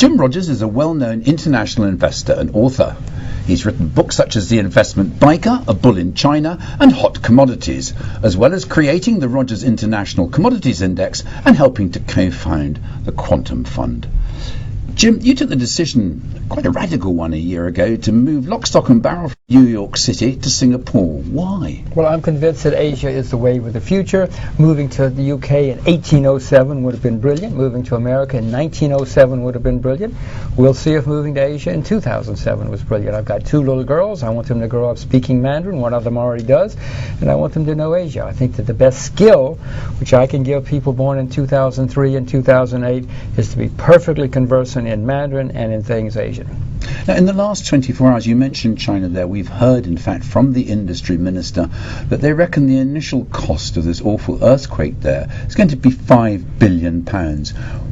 Jim Rogers is a well-known international investor and author. He's written books such as The Investment Biker, A Bull in China, and Hot Commodities, as well as creating the Rogers International Commodities Index and helping to co-found the Quantum Fund. Jim, you took the decision, quite a radical one, a year ago, to move lock, stock and barrel from New York City to Singapore. Why? Well, I'm convinced that Asia is the wave of the future. Moving to the UK in 1807 would have been brilliant. Moving to America in 1907 would have been brilliant. We'll see if moving to Asia in 2007 was brilliant. I've got 2 little girls. I want them to grow up speaking Mandarin. One of them already does. And I want them to know Asia. I think that the best skill which I can give people born in 2003 and 2008 is to be perfectly conversant in Mandarin and in things Asian. Now, in the last 24 hours, you mentioned China there. We've heard, in fact, from the industry minister that they reckon the initial cost of this awful earthquake there is going to be £5 billion.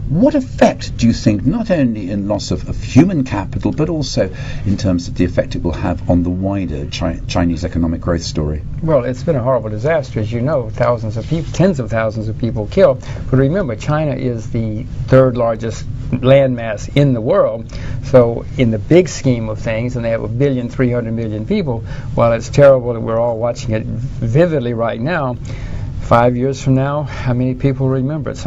What effect do you think, not only in loss of human capital, but also in terms of the effect it will have on the wider Chinese economic growth story? Well, it's been a horrible disaster, as you know. Thousands of people, tens of thousands of people killed. But remember, China is the 3rd largest landmass in the world. So in the big scheme of things, and they have 1,300,000,000 people, while it's terrible that we're all watching it vividly right now, 5 years from now, how many people remember it?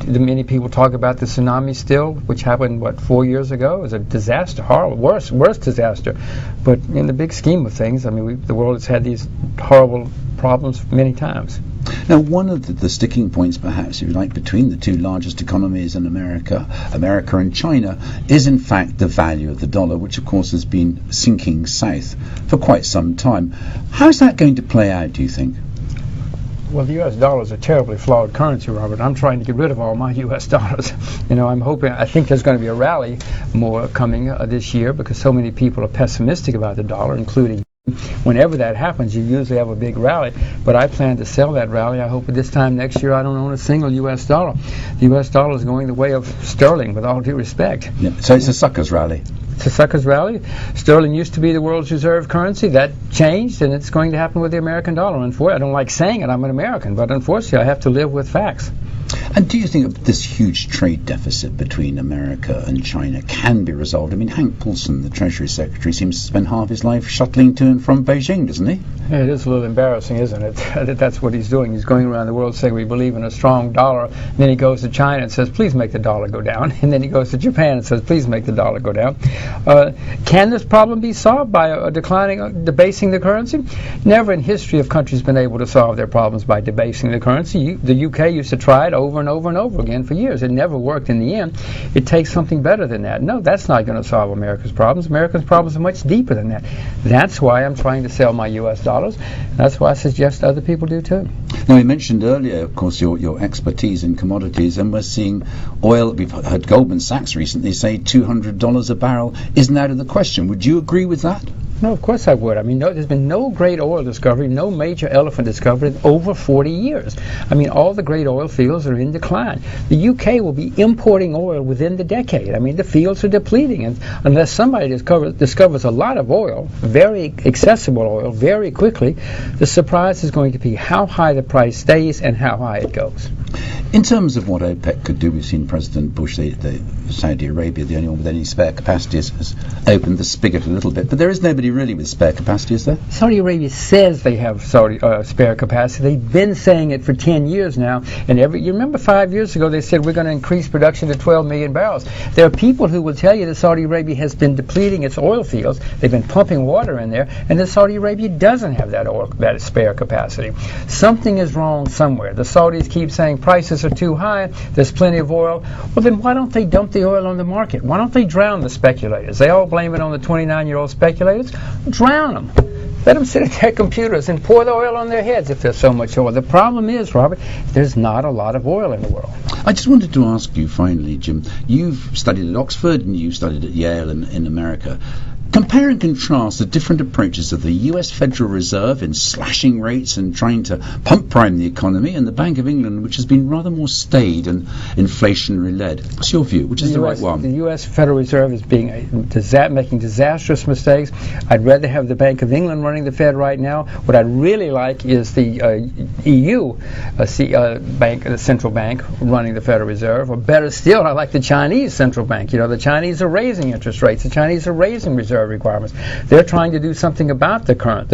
Many people talk about the tsunami still, which happened, 4 years ago? It was a disaster, horrible, worst disaster. But in the big scheme of things, I mean, the world has had these horrible problems many times. Now, one of the sticking points, perhaps, if you like, between the 2 largest economies in America and China, is in fact the value of the dollar, which of course has been sinking south for quite some time. How is that going to play out, do you think? Well, the U.S. dollar is a terribly flawed currency, Robert. I'm trying to get rid of all my U.S. dollars. I think there's going to be a rally more coming this year because so many people are pessimistic about the dollar, including whenever that happens, you usually have a big rally. But I plan to sell that rally. I hope at this time next year I don't own a single U.S. dollar. The U.S. dollar is going the way of sterling, with all due respect. Yeah. So it's a sucker's rally. It's a sucker's rally. Sterling used to be the world's reserve currency. That changed, and it's going to happen with the American dollar. Unfortunately, I don't like saying it, I'm an American, but unfortunately I have to live with facts. And do you think this huge trade deficit between America and China can be resolved? I mean, Hank Paulson, the Treasury Secretary, seems to spend half his life shuttling to and from Beijing, doesn't he? Yeah, it is a little embarrassing, isn't it? That's what he's doing. He's going around the world saying we believe in a strong dollar. And then he goes to China and says, please make the dollar go down. And then he goes to Japan and says, please make the dollar go down. Can this problem be solved by debasing the currency? Never in history have countries been able to solve their problems by debasing the currency. The UK used to try it over and over and over again for years. It never worked in the end. It takes something better than that. No, that's not going to solve America's problems. America's problems are much deeper than that. That's why I'm trying to sell my U.S. dollars. That's why I suggest other people do too. Now, you mentioned earlier, of course, your expertise in commodities, and we're seeing oil. We've heard Goldman Sachs recently say $200 a barrel isn't out of the question. Would you agree with that? No, of course I would. I mean, there's been no great oil discovery, no major elephant discovery in over 40 years. I mean, all the great oil fields are in decline. The UK will be importing oil within the decade. I mean, the fields are depleting, and unless somebody discovers a lot of oil, very accessible oil, very quickly, the surprise is going to be how high the price stays and how high it goes. In terms of what OPEC could do, we've seen President Bush, the Saudi Arabia, the only one with any spare capacity, has opened the spigot a little bit. But there is nobody really with spare capacity, is there? Saudi Arabia says they have spare capacity. They've been saying it for 10 years now. And you remember 5 years ago they said we're going to increase production to 12 million barrels. There are people who will tell you that Saudi Arabia has been depleting its oil fields. They've been pumping water in there, and that Saudi Arabia doesn't have that spare capacity. Something is wrong somewhere. The Saudis keep saying prices are too high, there's plenty of oil. Well, then why don't they dump the oil on the market? Why don't they drown the speculators? They all blame it on the 29-year-old speculators. Drown them. Let them sit at their computers and pour the oil on their heads if there's so much oil. The problem is, Robert, there's not a lot of oil in the world. I just wanted to ask you finally, Jim, you've studied at Oxford and you've studied at Yale in America. compare and contrast the different approaches of the US Federal Reserve in slashing rates and trying to pump prime the economy, and the Bank of England, which has been rather more staid and inflationary-led. What's your view? Which is the right one? The U.S. Federal Reserve is making disastrous mistakes. I'd rather have the Bank of England running the Fed right now. What I'd really like is the EU bank, the central bank, running the Federal Reserve. Or better still, I like the Chinese central bank. You know, the Chinese are raising interest rates. The Chinese are raising reserve requirements. They're trying to do something about the current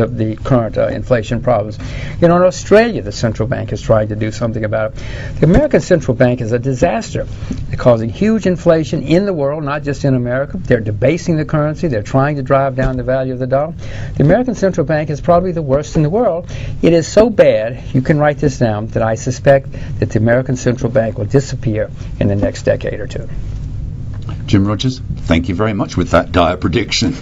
inflation problems. You know, in Australia, the central bank is trying to do something about it. The American central bank is a disaster. They're causing huge inflation in the world, not just in America. They're debasing the currency. They're trying to drive down the value of the dollar. The American central bank is probably the worst in the world. It is so bad, you can write this down, that I suspect that the American central bank will disappear in the next decade or two. Jim Rogers, thank you very much with that dire prediction.